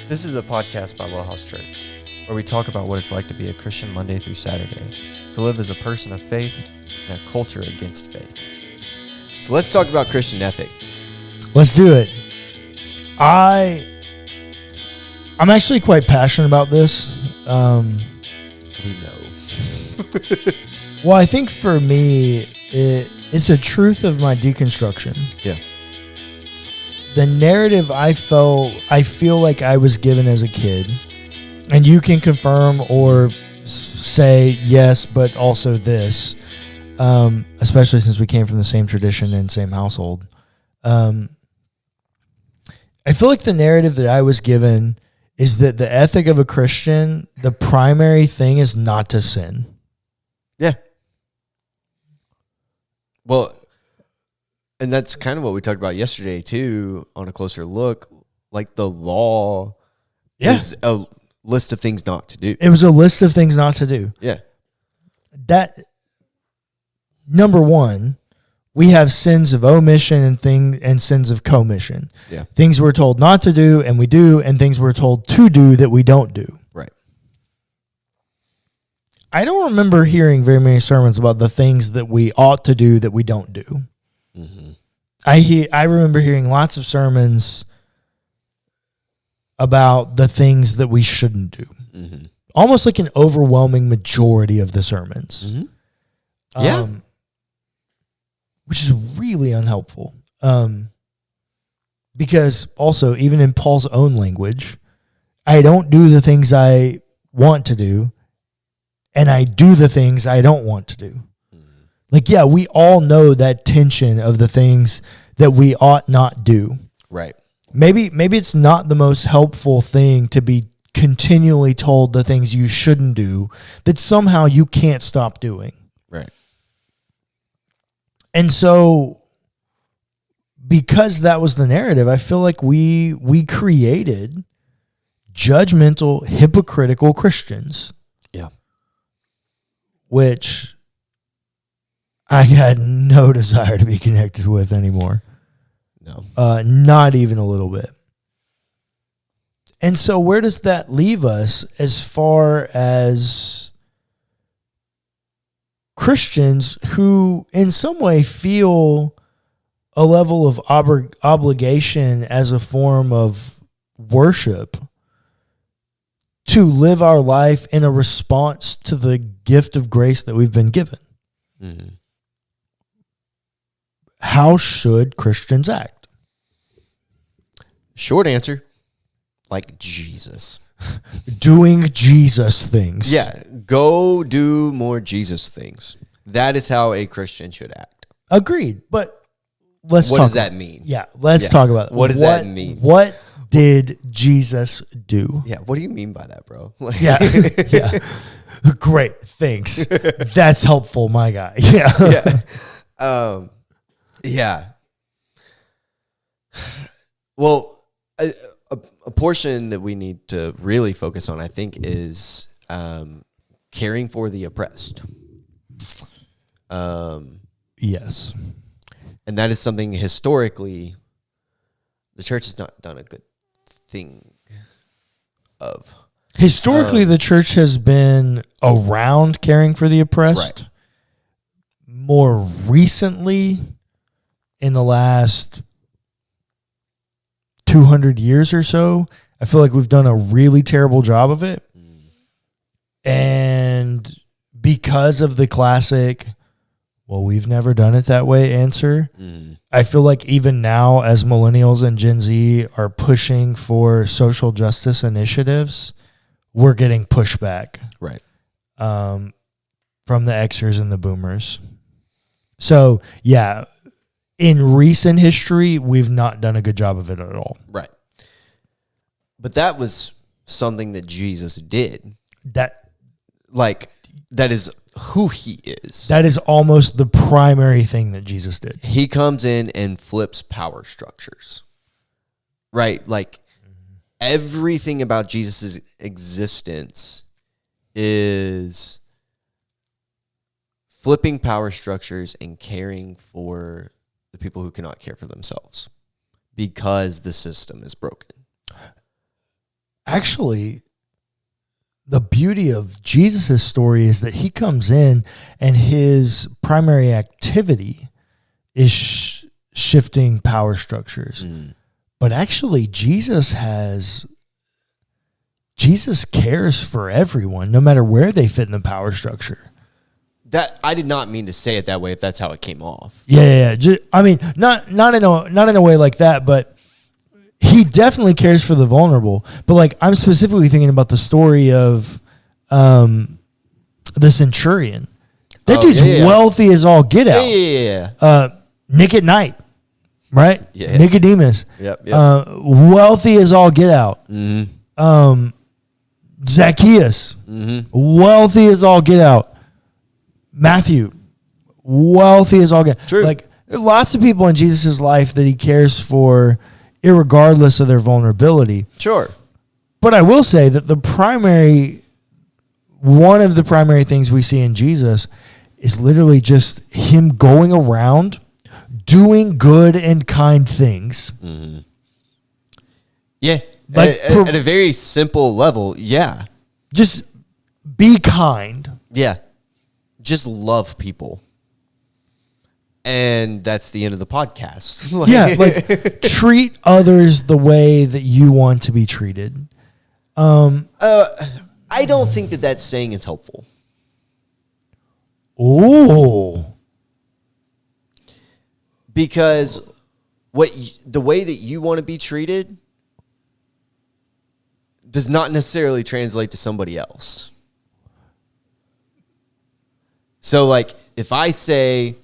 This is a podcast by WellHouse Church, where we talk about what it's like to be a Christian Monday through Saturday, to live as a person of faith in a culture against faith. So let's talk about Christian ethic. Let's do it. I'm actually quite passionate about this. We know. Well, I think for me, it's a truth of my deconstruction. Yeah. The narrative I feel like I was given as a kid, and you can confirm or say yes, but also this, especially since we came from the same tradition and same household. I feel like the narrative that I was given is that the ethic of a Christian, the primary thing is not to sin. Yeah. Well, and that's kind of what we talked about yesterday too, on a closer look. Like the law is a list of things not to do. It was a list of things not to do. Yeah. That, number one, we have sins of omission and sins of commission. Yeah. Things we're told not to do and we do, and things we're told to do that we don't do. Right. I don't remember hearing very many sermons about the things that we ought to do that we don't do. Mm-hmm. I remember hearing lots of sermons about the things that we shouldn't do. Mm-hmm. Almost like an overwhelming majority of the sermons. Mm-hmm. Yeah. Which is really unhelpful. Because also, even in Paul's own language, I don't do the things I want to do, and I do the things I don't want to do. Like, yeah, we all know that tension of the things that we ought not do. Right. Maybe it's not the most helpful thing to be continually told the things you shouldn't do that somehow you can't stop doing. Right. And so, because that was the narrative, I feel like we created judgmental, hypocritical Christians. Yeah. Which I had no desire to be connected with anymore. No. Not even a little bit. And so where does that leave us as far as Christians who in some way feel a level of obligation as a form of worship to live our life in a response to the gift of grace that we've been given? Mm-hmm. How should Christians act? Short answer, like Jesus. Doing Jesus things. Yeah, go do more Jesus things. That is how a Christian should act. Agreed. But let's What talk does about that mean? Yeah, let's talk about it. What does that mean? What did Jesus do? Yeah, what do you mean by that, bro? Like, Yeah. Yeah. Great. Thanks. That's helpful, my guy. Yeah. Yeah. Yeah. Well, a portion that we need to really focus on, I think, is caring for the oppressed. Yes. And that is something historically the church has not done a good thing of. Historically, the church has been around caring for the oppressed. Right. More recently, in the last 200 years or so, I feel like we've done a really terrible job of it. And because of the classic, well, we've never done it that way answer, I feel like even now, as millennials and Gen Z are pushing for social justice initiatives, we're getting pushback. Right. From the Xers and the boomers. So, yeah, in recent history, we've not done a good job of it at all. Right. But that was something that Jesus did. That is who he is. That is almost the primary thing that Jesus did. He comes in and flips power structures. Right? Like everything about Jesus' existence is flipping power structures and caring for the people who cannot care for themselves because the system is broken. actually, the beauty of Jesus' story is that he comes in and his primary activity is shifting power structures. But actually, Jesus cares for everyone, no matter where they fit in the power structure. That I did not mean to say it that way. If that's how it came off, Yeah. I mean, not in a way like that, but he definitely cares for the vulnerable. But like, I'm specifically thinking about the story of the centurion. That dude's wealthy as all get out. Yeah. Nick at Night, right? Yeah. Nicodemus. Yep. Wealthy as all get out. Zacchaeus, wealthy as all get out. Matthew, wealthy as all get out. True. Like, there are lots of people in Jesus' life that he cares for, irregardless of their vulnerability. Sure. But I will say that one of the primary things we see in Jesus is literally just him going around doing good and kind things. Yeah. Like at a very simple level, yeah. Just be kind. Yeah. Just love people. And that's the end of the podcast. Like treat others the way that you want to be treated. I don't think that saying is helpful. Oh. Because the way that you want to be treated does not necessarily translate to somebody else. So, like, if I say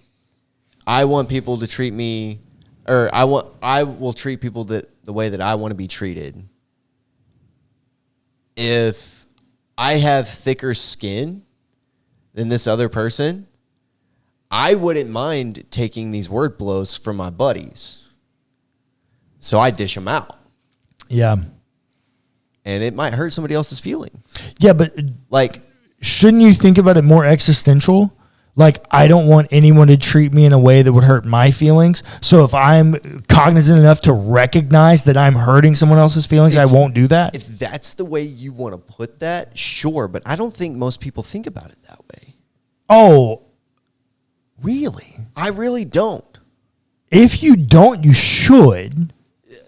I want people to treat me, or I will treat people the way that I want to be treated. If I have thicker skin than this other person, I wouldn't mind taking these word blows from my buddies. So I dish them out. Yeah. And it might hurt somebody else's feelings. Yeah, but like, shouldn't you think about it more existential? Like, I don't want anyone to treat me in a way that would hurt my feelings. So if I'm cognizant enough to recognize that I'm hurting someone else's feelings, I won't do that. If that's the way you want to put that, sure. But I don't think most people think about it that way. Oh, really? I really don't. If you don't, you should.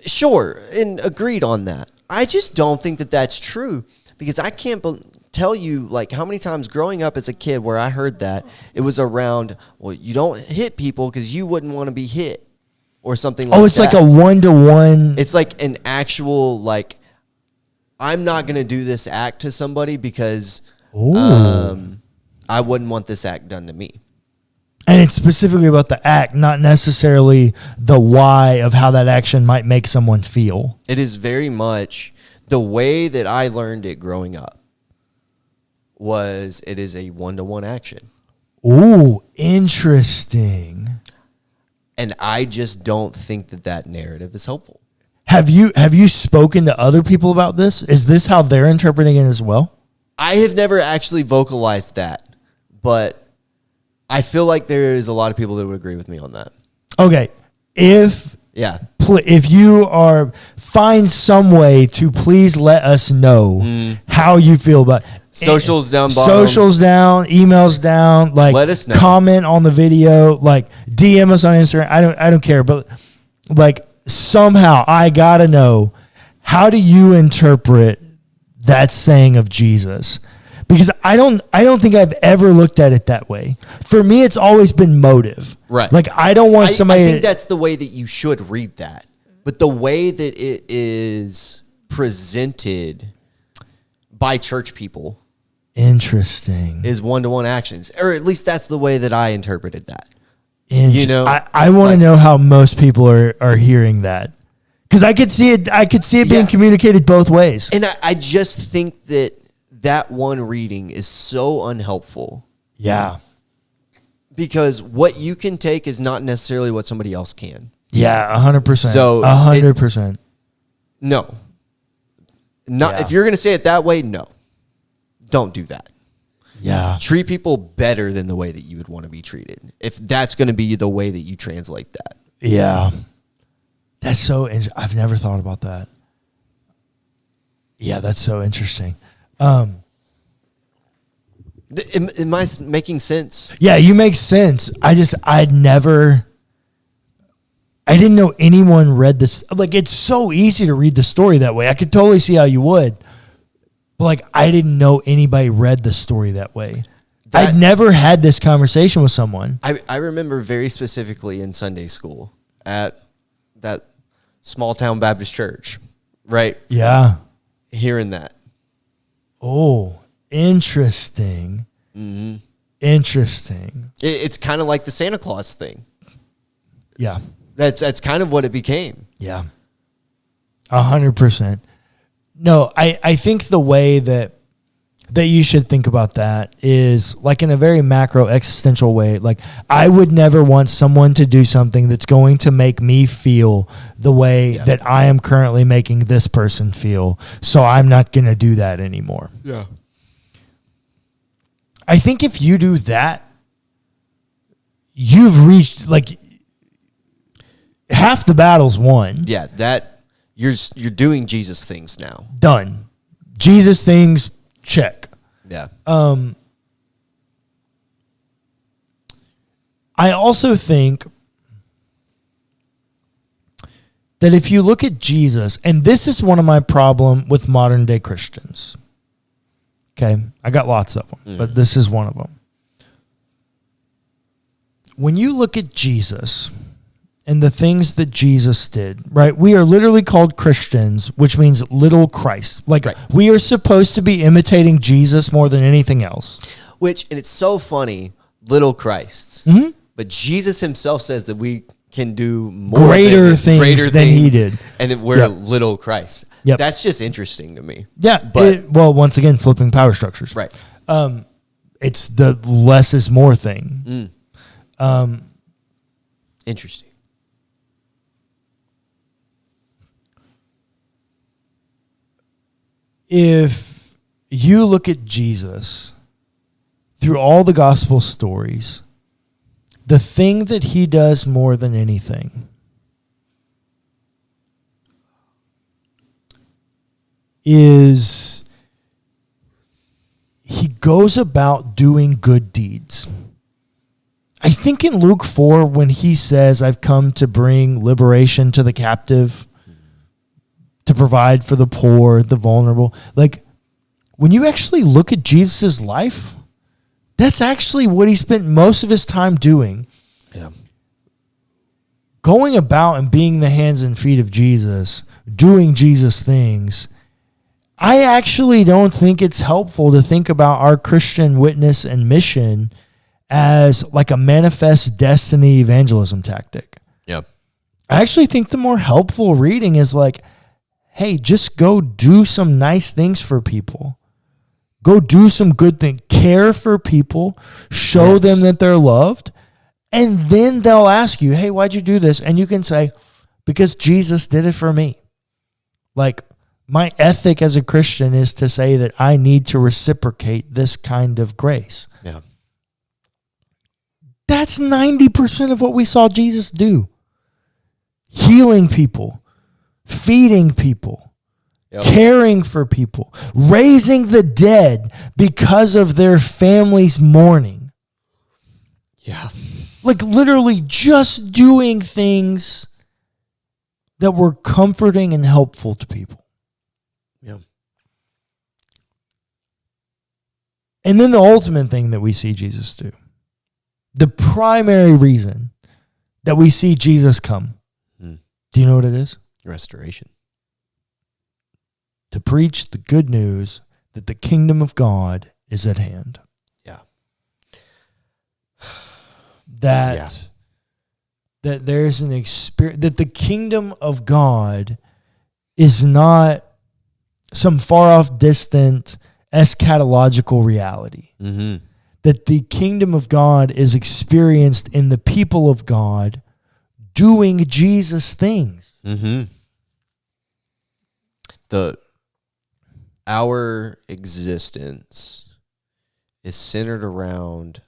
Sure, and agreed on that. I just don't think that that's true, because I can't tell you, like, how many times growing up as a kid where I heard that it was around, well, you don't hit people because you wouldn't want to be hit or something like that. Oh, it's like a 1-to-1. It's like an actual, like, I'm not going to do this act to somebody because I wouldn't want this act done to me. And it's specifically about the act, not necessarily the why of how that action might make someone feel. It is very much the way that I learned it growing up. It is a 1-to-1 action. Ooh, interesting. And I just don't think that narrative is helpful. Have you spoken to other people about this? Is this how they're interpreting it as well? I have never actually vocalized that, but I feel like there is a lot of people that would agree with me on that. Okay, if you find some way to please let us know how you feel about it. Socials down bottom. Socials down, emails down. Like, let us know. Comment on the video. Like, DM us on Instagram. I don't care, but like, somehow I gotta know, how do you interpret that saying of Jesus? Because I don't think I've ever looked at it that way. For me, it's always been motive. Right. Like, I don't want somebody. I think that's the way that you should read that. But the way that it is presented by church people, interesting, is 1-to-1 actions, or at least that's the way that I interpreted that. You know, I want to know how most people are hearing that, because I could see it being communicated both ways. And I just think that one reading is so unhelpful. Yeah. Because what you can take is not necessarily what somebody else can. Yeah, 100%. So 100%. No. If you're going to say it that way, no. Don't do that. Yeah. Treat people better than the way that you would want to be treated, if that's going to be the way that you translate that. Yeah. That's so interesting. I've never thought about that. Yeah, that's so interesting. Am I making sense? Yeah, you make sense. I didn't know anyone read this. Like, it's so easy to read the story that way. I could totally see how you would. But, like, I didn't know anybody read the story that way. I'd never had this conversation with someone. I remember very specifically in Sunday school at that small town Baptist church, right? Yeah. Hearing that. Oh, interesting. Mm-hmm. Interesting. It's kind of like the Santa Claus thing. Yeah. That's kind of what it became. Yeah. 100%. No, I think the way that you should think about that is like in a very macro existential way. Like, I would never want someone to do something that's going to make me feel the way that I am currently making this person feel. So I'm not going to do that anymore. Yeah. I think if you do that, you've reached, like, half the battle's won. Yeah, that you're doing Jesus things now. Done. Jesus things, check. Yeah. I also think that if you look at Jesus, and this is one of my problem with modern day Christians. Okay, I got lots of them, but this is one of them. When you look at Jesus and the things that Jesus did, right? We are literally called Christians, which means little Christ. Like, we are supposed to be imitating Jesus more than anything else. And it's so funny, little Christs. Mm-hmm. But Jesus himself says that we can do greater things than he did. And we're little Christ. Yep. That's just interesting to me. Yeah. But well, once again, flipping power structures. Right. It's the less is more thing. Interesting. If you look at Jesus through all the gospel stories, the thing that he does more than anything is he goes about doing good deeds. I think in Luke 4, when he says, I've come to bring liberation to the captive, to provide for the poor, the vulnerable. Like, when you actually look at Jesus' life, that's actually what he spent most of his time doing. Yeah. Going about and being the hands and feet of Jesus, doing Jesus things. I actually don't think it's helpful to think about our Christian witness and mission as like a manifest destiny evangelism tactic. Yeah. I actually think the more helpful reading is like, hey, just go do some nice things for people. Go do some good things. Care for people. Show them that they're loved. And then they'll ask you, hey, why'd you do this? And you can say, because Jesus did it for me. Like, my ethic as a Christian is to say that I need to reciprocate this kind of grace. Yeah. That's 90% of what we saw Jesus do. Healing people. Feeding people, caring for people, raising the dead because of their family's mourning. Yeah. Like, literally just doing things that were comforting and helpful to people. Yeah. And then the ultimate thing that we see Jesus do, the primary reason that we see Jesus come, do you know what it is? Restoration. To preach the good news that the kingdom of God is at hand. Yeah. That there's an experience, that the kingdom of God is not some far off distant eschatological reality. Mm-hmm. That the kingdom of God is experienced in the people of God doing Jesus things. Mm-hmm. Our existence is centered around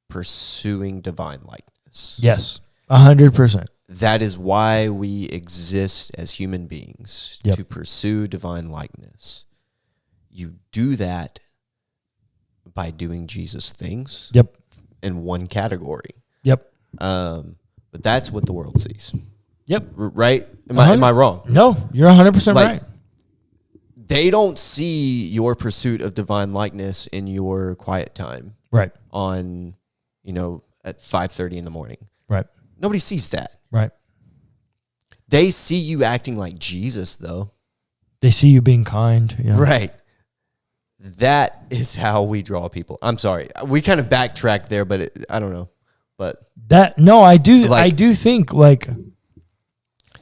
pursuing divine likeness. Yes, 100%. That is why we exist as human beings, to pursue divine likeness. you do that by doing Jesus things. Yep. In one category. Yep. But that's what the world sees. Yep. Right? Am I wrong? No, you're 100% right. They don't see your pursuit of divine likeness in your quiet time. Right. On, at 5:30 in the morning. Right. Nobody sees that. Right. They see you acting like Jesus, though. They see you being kind. Yeah. Right. That is how we draw people. I'm sorry. We kind of backtracked there, but I don't know. But I do think I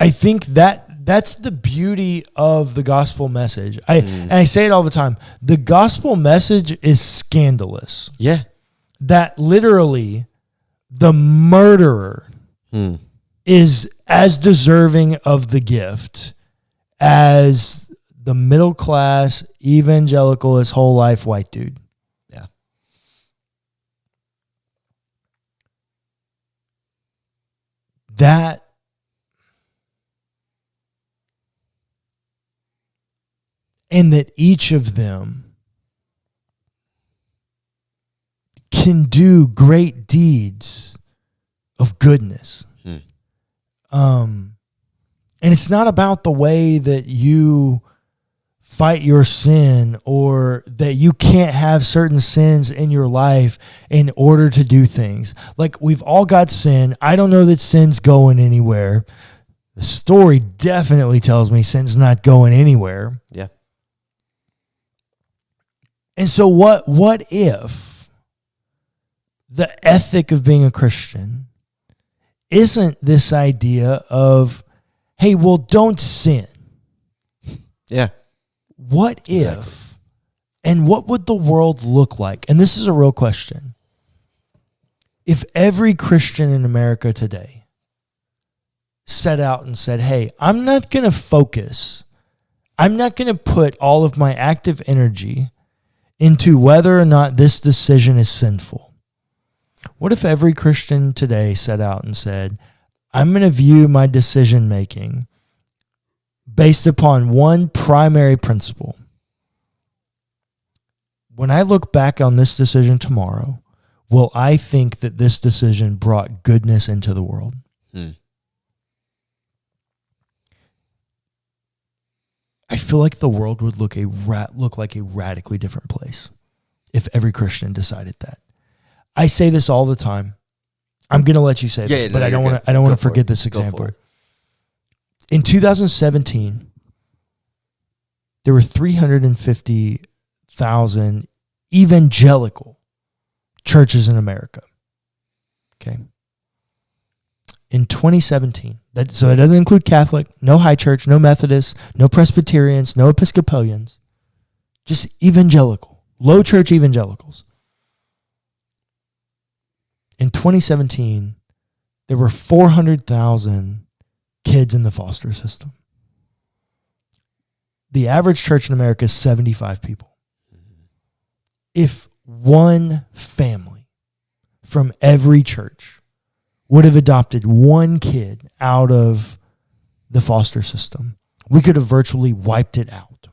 think that's the beauty of the gospel message. And I say it all the time. The gospel message is scandalous. Yeah. That literally the murderer is as deserving of the gift as the middle class, evangelical, his whole life white dude. Yeah. That and that each of them can do great deeds of goodness. And it's not about the way that you fight your sin or that you can't have certain sins in your life in order to do things. Like, we've all got sin. I don't know that sin's going anywhere. The story definitely tells me sin's not going anywhere. Yeah. And so what if the ethic of being a Christian isn't this idea of, hey, well, don't sin. Yeah. What if, and what would the world look like? And this is a real question. If every Christian in America today set out and said, hey, I'm not going to put all of my active energy into whether or not this decision is sinful. What if every Christian today set out and said, I'm going to view my decision making based upon one primary principle. When I look back on this decision tomorrow, will I think that this decision brought goodness into the world? I feel like the world would look like a radically different place if every Christian decided that. I say this all the time. I'm going to let you say this, but I don't want to forget this example. In 2017, there were 350,000 evangelical churches in America. Okay. In 2017, so that doesn't include Catholic, no high church, no Methodist, no Presbyterians, no Episcopalians, just evangelical, low church evangelicals. In 2017, there were 400,000 kids in the foster system. The average church in America is 75 people. If one family from every church would have adopted one kid out of the foster system, we could have virtually wiped it out.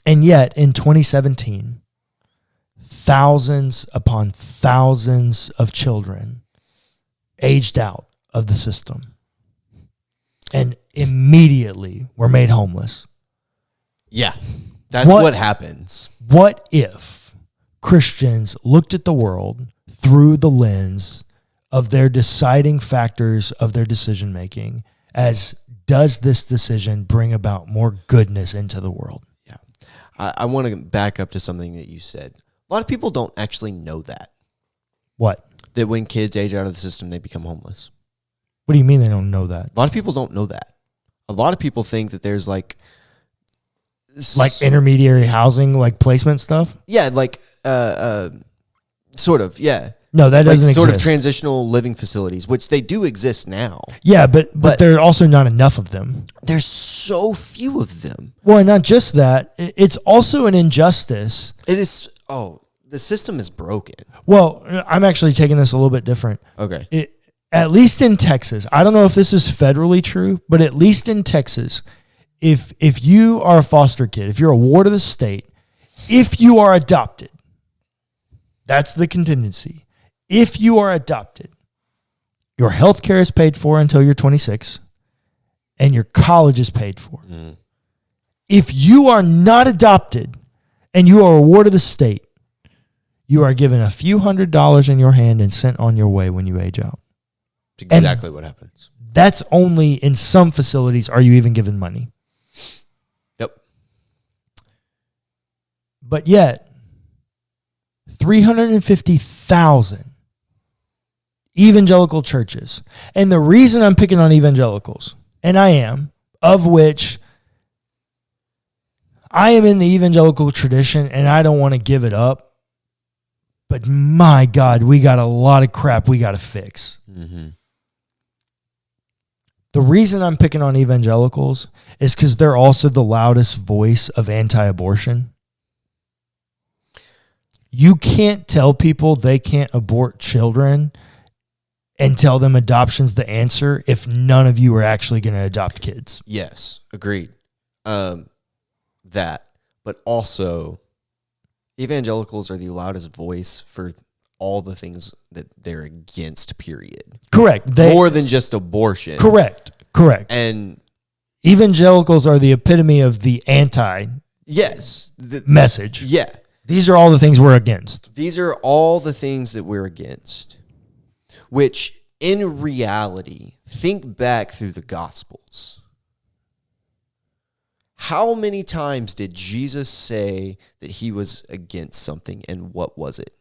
And yet, in 2017, thousands upon thousands of children aged out of the system and immediately were made homeless. Yeah, that's what happens. What if Christians looked at the world through the lens of their deciding factors of their decision making as, does this decision bring about more goodness into the world? Yeah. I want to back up to something that you said. A lot of people don't actually know that. What? That when kids age out of the system, they become homeless. What do you mean they don't know that? A lot of people don't know that. A lot of people think that there's like intermediary housing, like placement stuff? Yeah, sort of, yeah. No, that doesn't exist. Sort of transitional living facilities, which they do exist now. Yeah, but there are also not enough of them. There's so few of them. Well, and not just that, it's also an injustice. It is, the system is broken. Well, I'm actually taking this a little bit different. Okay. At least in Texas, I don't know if this is federally true, but at least in Texas, if you are a foster kid, if you're a ward of the state, if you are adopted, that's the contingency. If you are adopted, your health care is paid for until you're 26, and your college is paid for. Mm. If you are not adopted and you are a ward of the state, you are given a few $100s in your hand and sent on your way when you age out. That's exactly what happens. That's only in some facilities are you even given money. Yep. But yet, 350,000 evangelical churches. And the reason I'm picking on evangelicals, and I am, of which I am in the evangelical tradition and I don't want to give it up. But my God, we got a lot of crap we got to fix. Mm-hmm. The reason I'm picking on evangelicals is because they're also the loudest voice of anti-abortion. You can't tell people they can't abort children and tell them adoption's the answer if none of you are actually going to adopt kids. Yes, agreed. That, but also evangelicals are the loudest voice for all the things that they're against, period. Correct. More than just abortion. Correct. And evangelicals are the epitome of the anti yes, message. Yeah. These are all the things we're against. These are all the things that we're against, which in reality, think back through the Gospels. How many times did Jesus say that he was against something, and what was it?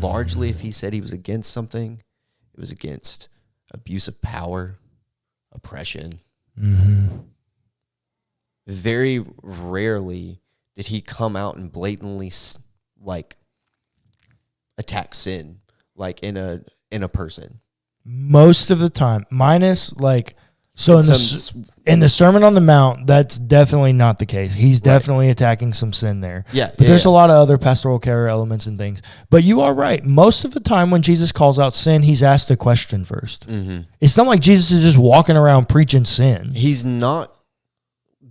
Largely, if he said he was against something, it was against abuse of power, oppression. Mm-hmm. Very rarely did he come out and blatantly attack sin, like in a person. Most of the time, minus so in the Sermon on the Mount, that's definitely not the case. He's definitely attacking some sin there. Yeah, but there's a lot of other pastoral care elements and things. But you are right. Most of the time when Jesus calls out sin, he's asked a question first. Mm-hmm. It's not like Jesus is just walking around preaching sin. He's not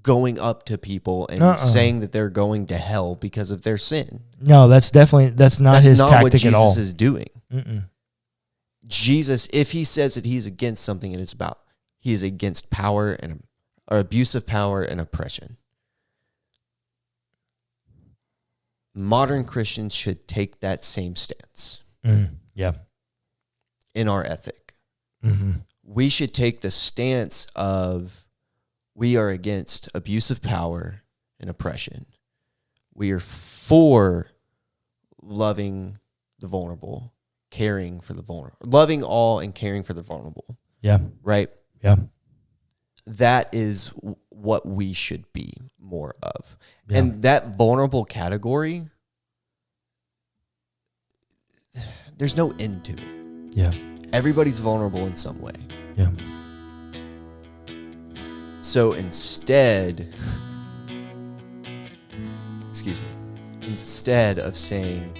going up to people and saying that they're going to hell because of their sin. No, that's not his tactic what Jesus at all. is doing. Mm-mm. Jesus, if he says that he's against something, and he is against power or abuse of power and oppression. Modern Christians should take that same stance. Yeah. In our ethic. Mm-hmm. We should take the stance of we are against abuse of power and oppression. We are for loving the vulnerable, caring for the vulnerable, loving all and caring for the vulnerable. Yeah. Right? Yeah. That is what we should be more of. Yeah. And that vulnerable category, there's no end to it. Yeah. Everybody's vulnerable in some way. Yeah. So instead of saying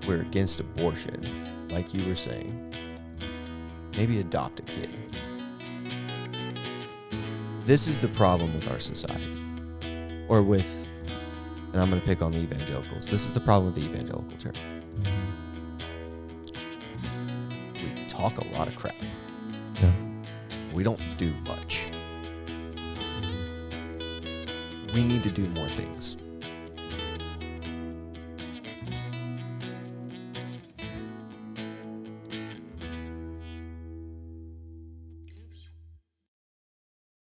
we're against abortion, like you were saying, maybe adopt a kid. This is the problem with our society. And I'm going to pick on the evangelicals. This is the problem with the evangelical church. We talk a lot of crap. Yeah. We don't do much. We need to do more things.